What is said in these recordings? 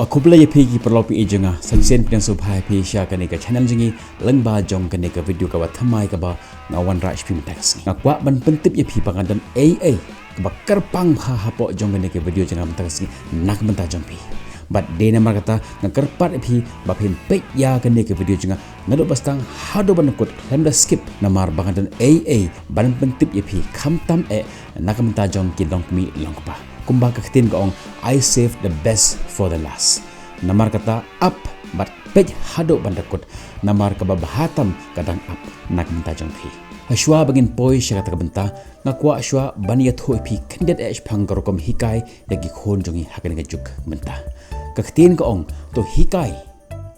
Aku bela yapi ki perlu pi jenga saksen piang subhai pi sya kane ka channel jingi lengba jong kane ka video ka thamai ka ba ngawan raj pi tax ngakwa ban pentip yapi pangadan AA ka ba kerpang ha hapo jong kane ka video jenga tax nak menta jong pi bat de na kata ngakerpat pi ba pin pek ya kane ka video jenga ngado bastang hado ban kut lemda skip namar pangadan AA ban pentip yapi khamtam nak menta jong ki long mi long pa kumba kaktin kaong I save the best for the last. Namar kata up but pej hado bandakut. Namar kababahatam kadang up nak minta jong pi. Ashwa bagin poi sya kata kabenta ngakwa ashwa baniya thoi pi kandet esh pangkarokom hikai yagi khon jongi hakan juk menta. Kaktin kaong to hikai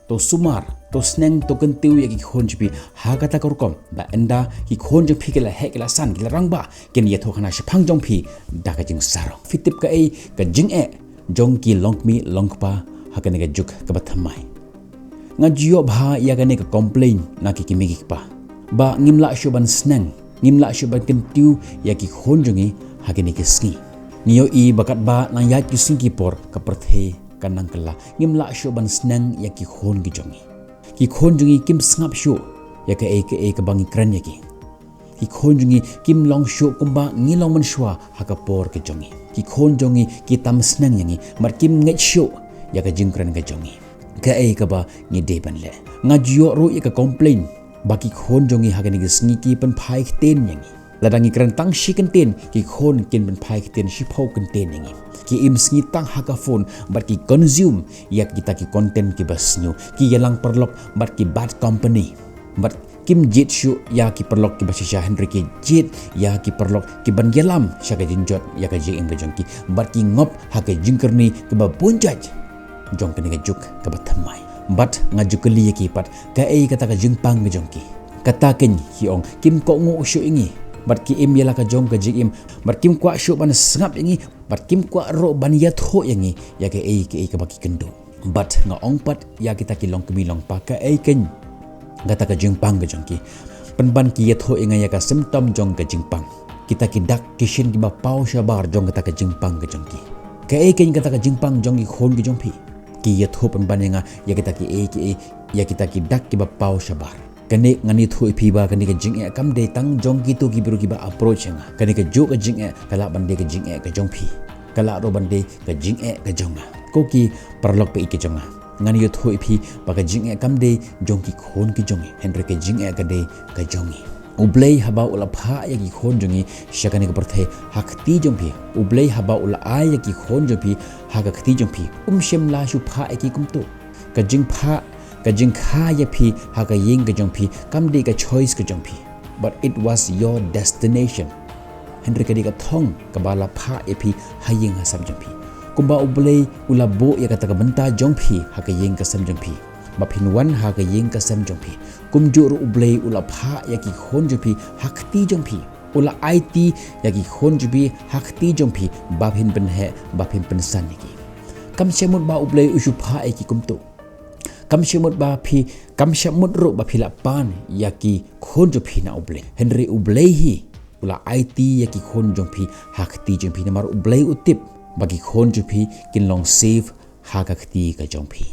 to sumar to sneng to kentiu yagi khon jipi hagata karokom ba enda ki khon jong pi kala hekla san kila rangba ken ya thokana shapang jong pi daka jing saro fitip ka ei ka jing jong ki longmi longpa hakan ga juk ka bathamai ngajio bha ya ga ne ka complain na ki kimigi pa ba ngimla shuban sneng ngimla shuban kentiu yagi khon jongi hakan ga ski niyo I bakat ba nang ya ki singki por ka perthe kanang kala ngimla shuban sneng yagi khon gi jongi ki khon jungi kim sngap shu ya ka bangi kran ya ki khon jungi kim long shu kumba ngilong man shwa ha ka por ke jongi ki khon jungi ki tam snang yangi mar kim nget shu ya ka jingkran ke jongi ka ba ngi de ban le ngajio ru ya ka complain ba ki khon jungi ha ka ni sngi ki pan phai ten yangi ladangi kran tang shi kan ten ki khon kin pan phai ten shi phau kan ten yangi ki im sngi tang ha ka phone but ki consume ya kita ki content ki basnyu ki yalang perlok but ki bad company but kim jit shu ya ki perlok ki basisha Henry ki jit ya ki perlok ki ban yalam sha ka jinjot ya ka jing be jong ki but ki ngop ha ka jingkerni ki ba punjaj jong ka ni ka juk ka bathamai but ngajukli ya ki pat ka kata ka jingpang be jong ki kata ken ki ong kim ko ngu shu ingi bat ki im yala ka jong ka jing im bat kim kwa shu ban sngap ingi bat kim kwa ro ban ya tho yangi ya ka ka baki kendo bat nga ong pat ya kita ki long kemi long pa ka ken gata ka jingpang ka jong ki penban ki ya tho inga ya ka symptom jong ka jingpang kita ki dak kishin ki ba pau shabar jong gata ka jingpang ka jong ki ka ken gata ka jingpang jong ki khon ki jong pi ki ya tho penban nga ya kita ki ya kita ki dak ki ba pau shabar kane ngani thui phi ba kane ka jing kam de tang jong ki tu ki biru ki ba approach nga kane ka jo ka jing kala bande ka jing ka jong phi kala ro bande ka jing ka jong ko ki parlok pe ki jong ngani yo thui phi ba ka jing kam de jong ki khon ki jong henry ka jing ka de ka jong ublei haba ula pha ya ki khon jongi shakane ka parthe hakti jong phi ublei haba ula ai ya ki khon jong phi hakti jong phi shem la shu pha ki kum tu ka jing pha ka jing kha ya phi ha ka ying ka jong phi kam de ka choice ka jong phi but it was your destination henry ka de ka thong ka bala pha ya phi ha ying ha sam jong phi kumba ublei ula bo ya ka ta ka banta jong phi ha ka ying ka sam jong phi ba phin wan ha ka ying ka sam jong phi kum ju ru ublei ula pha ya ki khon jong phi hakti jong phi ula IT ya ki khon jong phi hakti jong phi ba phin pen he ba phin pen san ni ki kam shemut ba ublei u shu pha e ki kum tu kam shemut ba phi kam shemut ro ba phila pan ya ki khon jo phi na ublei henry ublei hi ula IT ya ki khon jo phi hakti jo phi na mar ublei utip ba ki khon jo phi kin long save hakti ka jong phi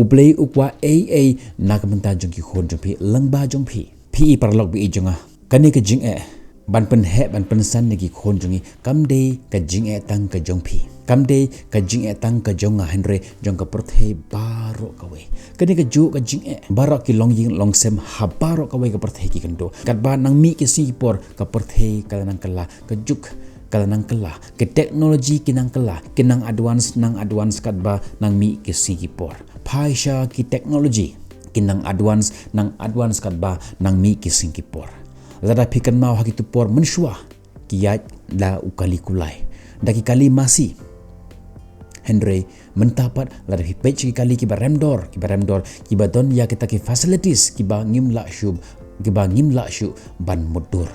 ublei ukwa AA nakamanta jong ki khon jo phi langba jong phi parlok bi jonga kane ka jing ban pen he ban pen san ne ki khon jongi kam de ka jing tang ka jong phi kam de ka jing tang ka jonga henry jong ka perthe baro ka we kane ka ju ka jing baro ki long ying long sem ha baro ka we ka perthe ki kendo kat ba nang mi ki si por ka perthe kala nang kala ka juk kala nang kala ke teknologi kinang kala kinang advance nang advance kat ba nang mi ki si ki por phaisha ki teknologi kinang advance kat ba nang mi ki sing ki por lada pikan mau haki tu por menshua kiyat la ukali kulai daki kali masih henry mentapat lada pi page ki kali ki baremdor ki badon ya kita ki facilities ki ba ngimla shu ban mudur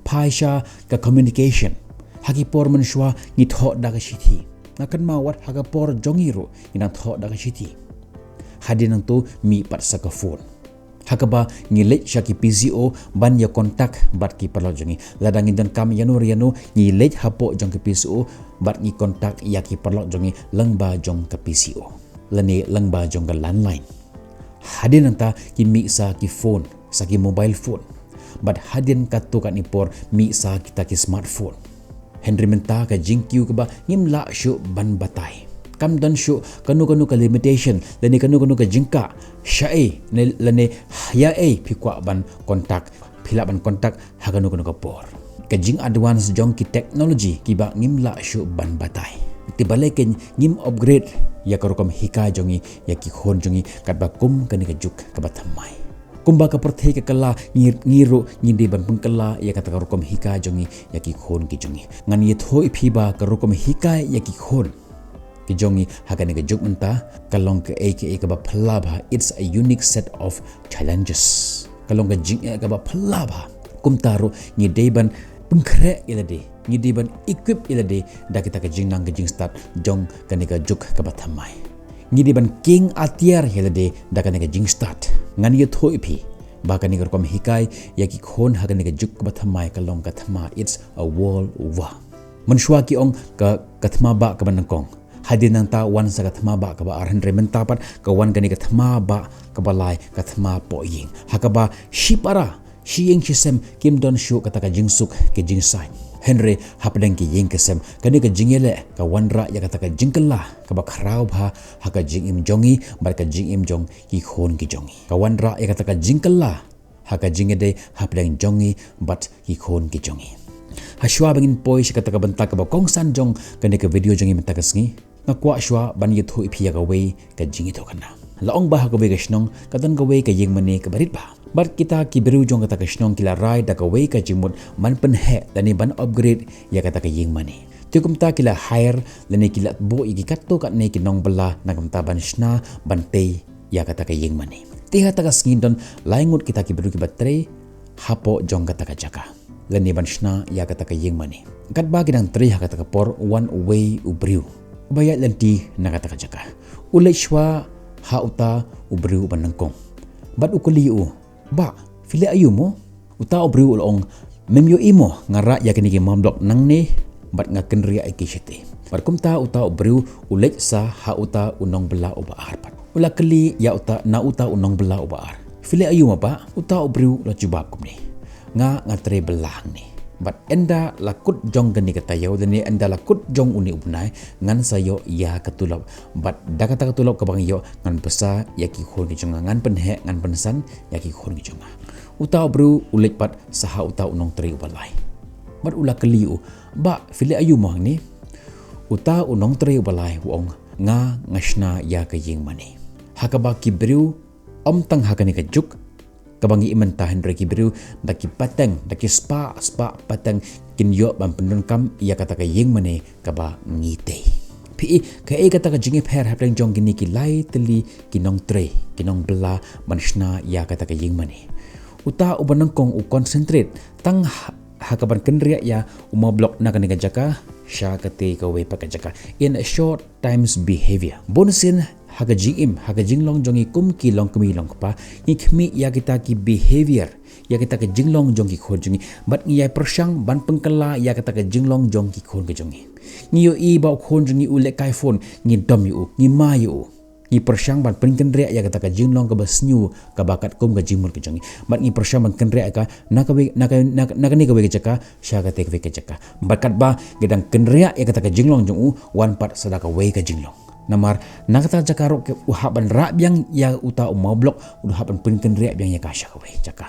phaisha ka communication haki por menshua ni tho da ka shithi ngakan mawat haka por jongiro ina tho da ka shithi hadinang tu mi pat sa ka phone hakaba ngilet syaki PCO ban ya kontak bat ki perlo jongi ladang dan kam yanuriano ngilet hapo jong ke PCO bat ni kontak ya ki perlo jongi lengba jong ke PCO lani langba jong ka landline. Hadin anta ki mi sa ki phone, sa ki mobile phone. But hadin katu kat nipor mi sa kita ki smartphone. Henry menta ka jingkiu ka ba ngim la syu ban batai. Kam dan syu kanu-kanu ka limitation lani kanu-kanu ka jingka syai lani ya pikwa ban kontak pila ban kontak ha kanu-kanu ka por. Ka jing advance jong ki technology ki ba ngim la syu ban batai. Tibalekin ngim upgrade ya karukam hika jongi ya ki khon jongi kat ba kum kani ka juk ka bathamai. Kumba ka perthai ka kala ngiru ngindi ban pengkala ya kata karukam hika jongi ya ki khon ki jongi. Ngan ye thoi phiba karukam hika ya ki khon ki jongi hakani ka juk menta kalong ka aka ka ba phalaba. It's a unique set of challenges. Kalong ka jing ka ba phalaba. Kumtaro ngi deiban pengkre ilade ngidi ban equip ilade da kita ka jing nang ka jing start jong kani ka juk ka bathamai ngidi ban king atiar ilade da kani ka jing start ngani ye thoi phi ba kani ka kom hikai ya ki khon ha kani ka juk ka bathamai ka long ka thama. It's a world war manshwa ki ong ka kathma ba ka banangkong hadin nang ta wan sa kathma ba ka ba arhan remen tapat ka wan kani ka thma ba ka balai ka thma po ying hakaba shipara Shiyeng kisem kim don shu kata ka jingsuk ke jingsai. Henry hapdeng ki yeng kisem kani ka jingele ka wanra ya kata ka jingkela ka bakrau bha ha ka jing im jongi bar ka jing im jong ki khon ki jongi. Ka wanra ya kata ka jingkela ha ka jingede hapdeng jongi bat ki khon ki jongi. Hashwa bangin poi shi kata ka banta ka ba kongsan jong kani ka video jongi menta ka sngi. Ngakwa shwa ban yithu iphiya ka wei ka jingi to kana. Laong bah ka wei ka shnong katan ka wei ka yeng mane ka barit ba. Bar kita ki beru jong kata ka shnong kila rai da ka wei ka jimut man pen he lani ban upgrade ya kata ka yeng mane. Tukum ta kila hire lani kila bo igi katto kat ne ki nong bala nagam ta ban shna ban te ya kata ka yeng mane. Tiha ta ka skindon laingut kita ki beru ki batre hapo jong kata ka jaka. Lani ban shna ya kata ka yeng mane. Kat ba kidang tre ha kata ka por one way ubriu. Bayat lanti na kata ka jaka. Ulai shwa ha uta ubriu banangkong. Bat ukuliu ba fili ayu mo uta obriu ulong memyo imo ngara ya kini ki mamblok nang ne bat ngaken ria iki shite bar kumta uta obriu ulek sa ha uta unong bela oba arpat ula keli ya uta na uta unong bela oba ar fili ayu ma ba uta obriu la jubab kum ni nga ngatre belang ni bat enda lakut jong gani katayo dani enda lakut jong uni ubnai ngan sayo ya katulop bat dakata katulop kabang yo ngan pesa ya ki khon ki jonga ngan penhe ngan pensan ya ki khon ki jonga uta bru ulik pat saha uta unong tri ubalai bat ula keliu ba fili ayu mohang ni uta unong tri ubalai wong nga ngashna ya ka yeng mani hakaba ki bru om tang hakani ka juk kabangi iman tahan reki beru daki patang daki spa patang kin yo ban pendon kam ia kata ka yeng mane kaba ngite pi ka kata ka jingi pher haplang jong gini ki lai teli kinong tre kinong bela manshna ia kata ka yeng mane uta ubanang kong u concentrate tang hakaban kenria ya uma blok na kaniga jaka sha kate ka we pa ka jaka in a short times behavior bonusin haga jinglong jongi kum ki long kumi long pa ikmi ya kita ki behavior ya kita ke jinglong jong ki khon jongi bat ngi persang ban pengkala ya kita ke jinglong jong ki khon ke jongi ngi i ba khon jongi ule kai phone ngi dom yu ngi ma yu ngi persang ban pengken ria ya kita ke jinglong ke basnyu ka bakat kum ke jingmur ke jongi bat ngi persang ban ken ria ka nakabe nakani ke jaka sha ka tek ke jaka bakat ba gedang ken ria ya kita ke jinglong jong u one part sadaka we ke jinglong namar nakata jakaro ke uhaban rabyang ya uta umablok uhaban penken riak biang ya ka syakawe jaka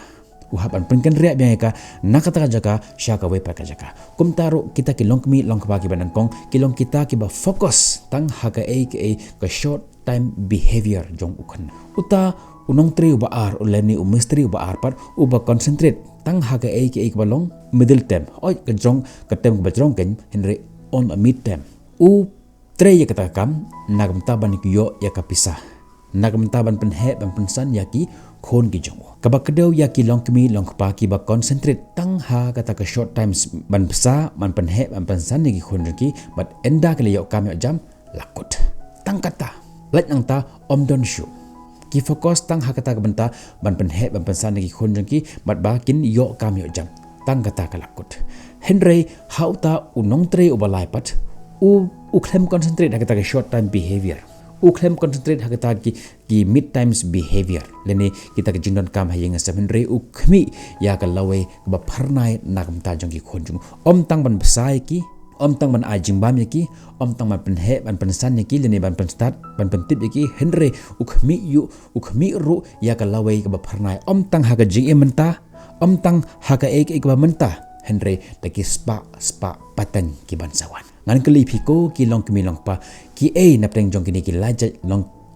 uhaban penken riak biang ya ka nakata jaka syakawe pa jaka kumtaro kita kilong kmi long ka ki banangkong kilong kita ki ba focus tang haga ke short time behavior jong ukhan uta unong tri uba ar ulani umistri uba ar par uba concentrate tang haga ke balong middle term oi ke jong ke tem ba jong ken henry on a mid term u Tre ya kata kam nagam taban yo ya kapisah nagam taban penhe ban pensan yaki khon ki jongo kabak kedau yaki long kmi long pa ki ba concentrate tang ha kata ka short times ban pesa ban penhe ban pensan yaki khon ki but enda kali yo kam yo jam lakut tang kata let nang ta om don shu ki fokus tang ha kata ka benta ban penhe ban pensan yaki khon ki but ba kin yo kam yo jam tang kata ka lakut henry hauta unong tre ubalai pat u klem concentrate na kita ke short time behavior uklem concentrate hakata ki mid times behavior leni kita ke jingdon kam hayeng semenre ukmi ya ka lawe ba pharnai nakam ta jong ki khonjung om tang ban besai ki om tang ban ajing bam ki om tang ban penhe ban pensan ki leni ban penstat ban pentip ki henre ukmi ru ya ka lawe ka ba pharnai om tang haga jing menta om tang haga ek ba menta henre taki spa patan ki bansawan ngan keli phiko ki long kmi long pa ki nap teng jong kini ki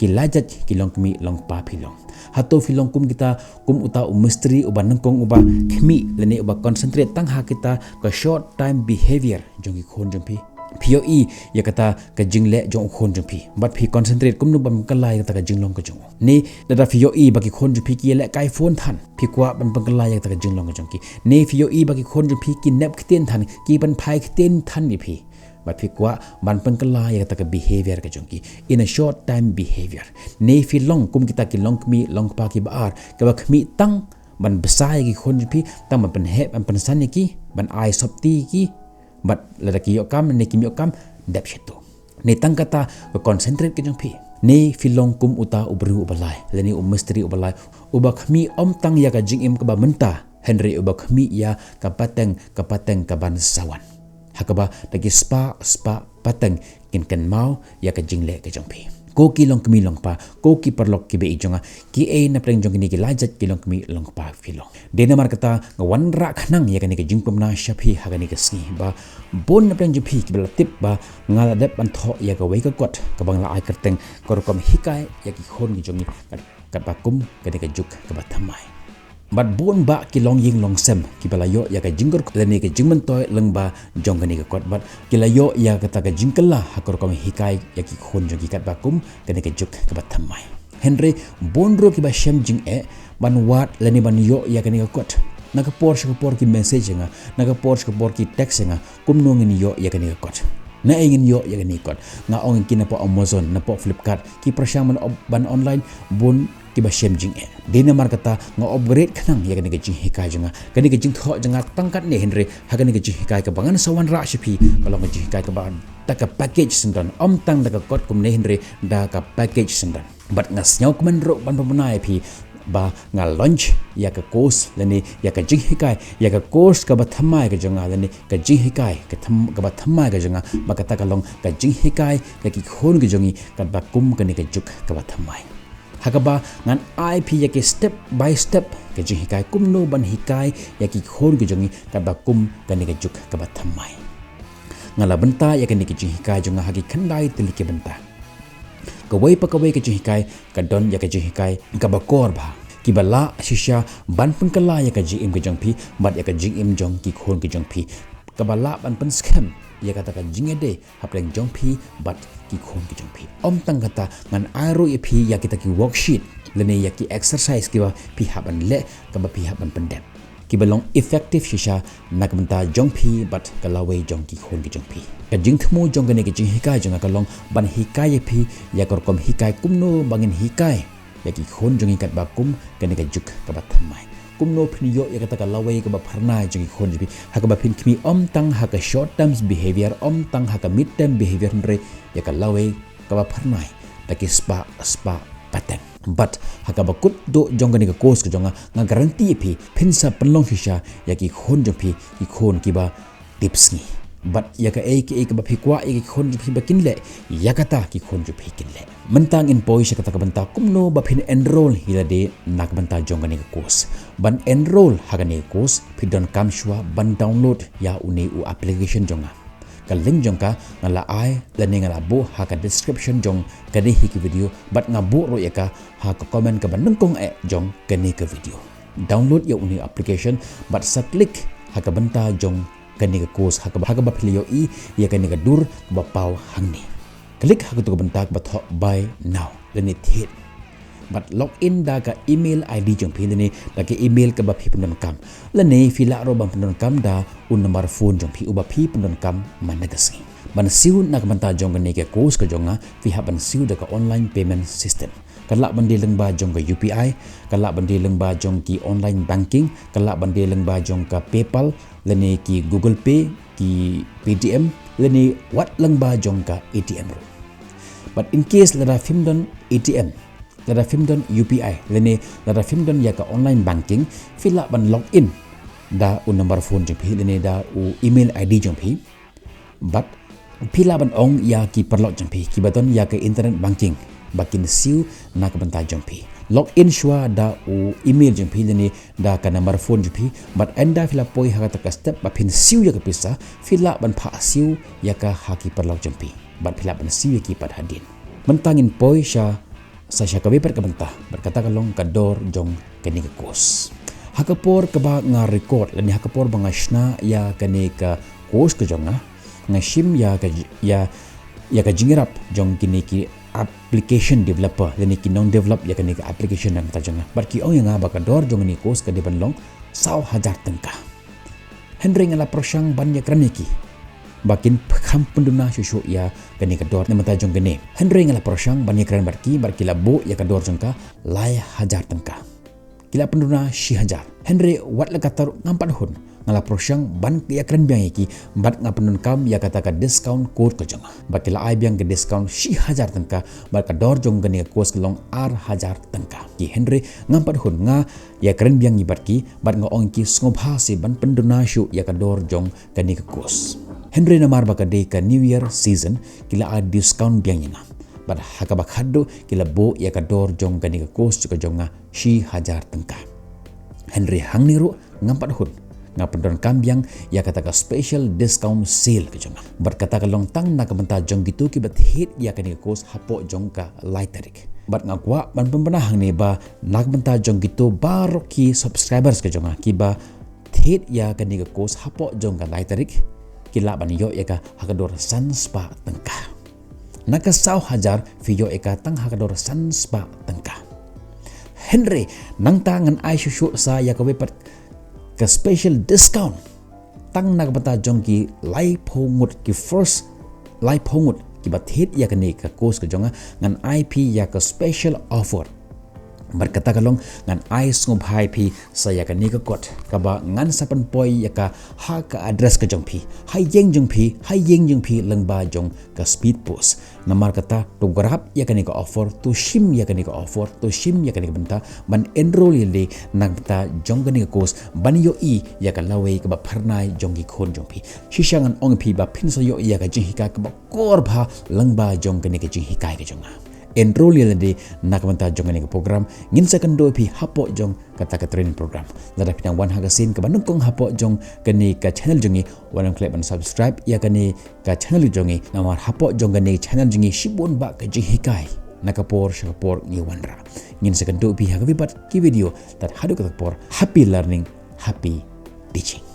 lajat ki long kmi long pa philong hato philong kum kita kum uta misteri uba nangkong uba kmi leni uba concentrate tang ha kita ka short time behavior jong ki khon jong phi POE ya kata ka jingle jong khon jong phi but phi concentrate kum nu bam kalai kata ka jinglong ka jong ni dada POE bagi khon jong phi ki le kai phone than phi kwa ban kalai kata ka jinglong ka jong ki ni POE bagi khon jong phi ki nep kten than ki ban phai kten than ni phi but phi kwa ban kalai kata ka behavior ka jong ki in a short time behavior ni phi long kum kita ki long kmi long pa ki baar ka ba khmi tang ban besai ki khon jong phi tang ban he ban san ki ban ai sopti ki but ladaki yokam ne kim yokam dap shetu ne tang kata concentrate ke jong phi ne filong kum uta ubru ubalai leni misteri ubalai uba khmi om tang ya ka jing im ka ba menta henry uba khmi ya ka pateng ka ban sawan hakaba dagi spa pateng kin mau ya ka jingle ke jong phi ko ki long kmi long pa ko ki parlok ki be jonga ki na pleng jong ni ki lajat ki long kmi long pa filong dena mar kata ngawan ra khnang ya ka ni ka jingpom na shapi ha ka ni ka sni ba bon na pleng jpi ki bela tip ba ngala dep ban tho ya ka wei ka kot ka bang la ai kerteng kor kom hikai ya ki khon ki jong ni ka ba kum ka ni ka juk ka ba thamai bat bon ba ki long ying long sem ki bela yo ya ka jingor ko ni ka jingmen toy leng ba jong ka ni ka kot bat ki la yo ya ka ta ka jingkala ha kor kom hikai ya ki khon jong ki kat ba kum ka ni ka juk ka ba thamai henry bon ro ki ba shem jing ban wat leni ban yo ya ka ni ka kot naga por ki message nga naga por ki text nga kum no ngin yo ya ka ni ka kot na ingin yo ya ka ni kot nga ong kin na po Amazon na po Flipkart ki prasyang ban online bon ki ba shem jing dina mar kata nga operate khnang ya kani ka jing hikai janga kani ka jing tho janga tangkat ne henry ha kani ka jing hikai ka bangan sawan ra shipi kalau ka jing hikai ka ba ta ka package sendan om tang da ka kot kum ne henry da ka package sendan but ngas nyau kumen ro ban pemnai phi ba nga launch ya ka course lani ya ka jing hikai ya ka course ka ba thamai ka janga lani ka jing hikai ka ba thamai ka janga ba ka ta ka long ka jing hikai ka ki khon ka jongi ka ba kum ka ni ka juk ka ba thamai hakaba ngan IP ya ke step by step ke jing hikai kum no ban hikai ya ki khon ke jongi ka ba kum ka ni ka juk ka ba thamai ngala benta ya ke ni ke jing hikai jonga hagi khandai tili ke benta ka wei ke jing hikai ka don ya ke jing hikai ka ba kor ba ki bala shisha ban pengkala ya ka jing im ke jong pi bat ya ka jing im jong ki khon ke jong pi ka bala ban pen scam ya kata ka jing ede hapleng jong pi bat ki khon ki jong pi om tang kata ngan aero ya pi ya kita ki worksheet lene ya ki exercise ki ba pi haban le ka ba pi haban pendep ki belong effective shisha nak benta jong pi bat ka lawe jong ki khon ki jong pi ka jing thmu jong ka ne ki jing hikai jong ka long ban hikai ya pi ya kor kom hikai kumno bangin hikai ya ki khon jong ikat ba kum ka ne ka juk ka ba thamai kumno phini yo ya kata ka lawe ka ba pharna jong ki khon jibi ha ka ba phin khmi om tang ha ka short term behavior om tang ha ka mid term behavior re ya ka lawe ka ba pharna ta ki spa paten but ha ka ba kut do jong ka ni ka course ka jonga nga guarantee phi phin sa panlong hisha ya ki khon jong phi ki khon ki ba tips ni but ya ka ek ba phi kwa ek khon phi ba kin le ya kata ki khon ju phi kin le mentang in poi sha kata ka banta kumno ba phin enroll hila de nak banta jong ni ka course ban enroll ha ka ni course phi don kam shwa ban download ya uni u application jonga ka link jong ka ngala ai la ni ngala bo ha ka description jong ka ni hi ki video but nga bo ro ya ka ha ka comment ka ban nangkong jong ka ni ka video download ya uni application but sa click ha ka banta jong kani ka course ha ka ba philio ya kani ka dur ba pau hangni klik ha ka to bentak ba tho by now leni thit but log in da ka email id jong philini da ka email ka ba phi pun kam leni fila ro bang pun kam da un number phone jong phi uba phi pun kam managasi ban siu nak banta jong kani ka course ka jonga fi ha ban siu da ka online payment system kalak bandi leng ba jong ka UPI kalak bandi leng ba jong ki online banking kalak bandi leng ba jong ka PayPal leni ki Google Pay ki Paytm leni wat leng ba jong ka ATM ro but in case lada fimdon ATM lada fimdon UPI lene lada fimdon ya ka online banking fila ban login da u number phone jeng phi lene da u email ID jeng phi but pila ban ong ya ki perlok jeng phi ki baton ya ka internet banking bakin siu na ka banta jeng phi login shwa da u email jeng phi lene da ka number phone jeng phi but enda fila poi ha ka step ba phin siu ya ka pisa fila ban pha siu ya ka ha ki perlok jeng phi but fila ban siu ya ki pad hadin mentangin poi sha sa sya ka beper ka banta berkata kalong ka dor jong kani ka kos hakapor ka ba nga record lani hakapor ba nga shna ya kani ka kos ka jong nga shim ya ka jingirap jong kini ki application developer lani ki non develop ya kani ka application nang ta jong bar ki ong nga ba ka dor jong ni kos ka deban long 1,000 tangka hendring ala prosang banyak raniki bakin kham penduna susu ya kani ka dor namata jong gene hendring ala prosang banyak ran barki labo ya ka dor jong ka 1,000 tangka kila penduna 1,000 Henry wat la katar ngampat hun ngala prosang ban ya kran biang iki bat ngapendun kam ya kata ka discount code ka jong bakila ai biang ke discount 1,000 tangka bat ka dor jong gane kos kelong 1,000 tangka ki Henry ngampat hun nga ya kran biang ni barki bat nga ong ki ngobha se ban penduna shu ya ka dor jong gane ka kos Henry namar baka de ka New Year season kila a discount biang ina bat hakabak haddo kila bo ya ka dor jong gani ka kos ka jonga 1,000 tangka Henry hang niru ngampat hun ngapendon kambiang ya kata ka special discount sale ka jonga bat kata ka long tang na ka benta jong gitu ki bat hit ya gani ka kos hapo jong ka laitarik bat ngakwa ban pembenahang ni ba nak benta jong gitu barok ki subscribers ka jonga ki ba hit ya gani ka kos hapo jong ka laitarik kila ban yo ya ka hakador sanspa tangka naka 1,000 fiyo eka tang hakador sanspa tangka Henry nang tangan ai shushu sa ya ka wepat ka special discount tang nak bata jong ki lai phongut ki first lai phongut ki bat hit ya ka ne ka kos ka jonga ngan IP ya ka special offer berkata kalong ngan ai sngub hai pi saya ka ni ka kot ka ba ngan sapan poi ya ka ha ka address ka jong pi hai yeng jong pi leng ba jong ka speed post namar kata to grab ya ka ni ka offer to shim ya ka ni ka offer to shim ya ka ni ka benta ban enroll le nang ta jong ka ni ka kos ban yo i ya ka lawe ka ba pharnai jong ki khon jong pi shishangan ong pi ba phin so yo ya ka jing hika ka ba kor bha leng ba jong ka ni ka jing hikai ka jonga enroll ya de nak menta jong ni program ngin second do pi hapo jong kata ka training program lada pinang wan haga sin ka banung kong hapo jong kani ka channel jongi wanang klik ban subscribe ya kani ka channel jongi namar hapo jong kani channel jongi shibun ba ka jing hikai nakapor shapor ni wanra ngin second do pi haga bibat ki video that hadu ka por happy learning happy teaching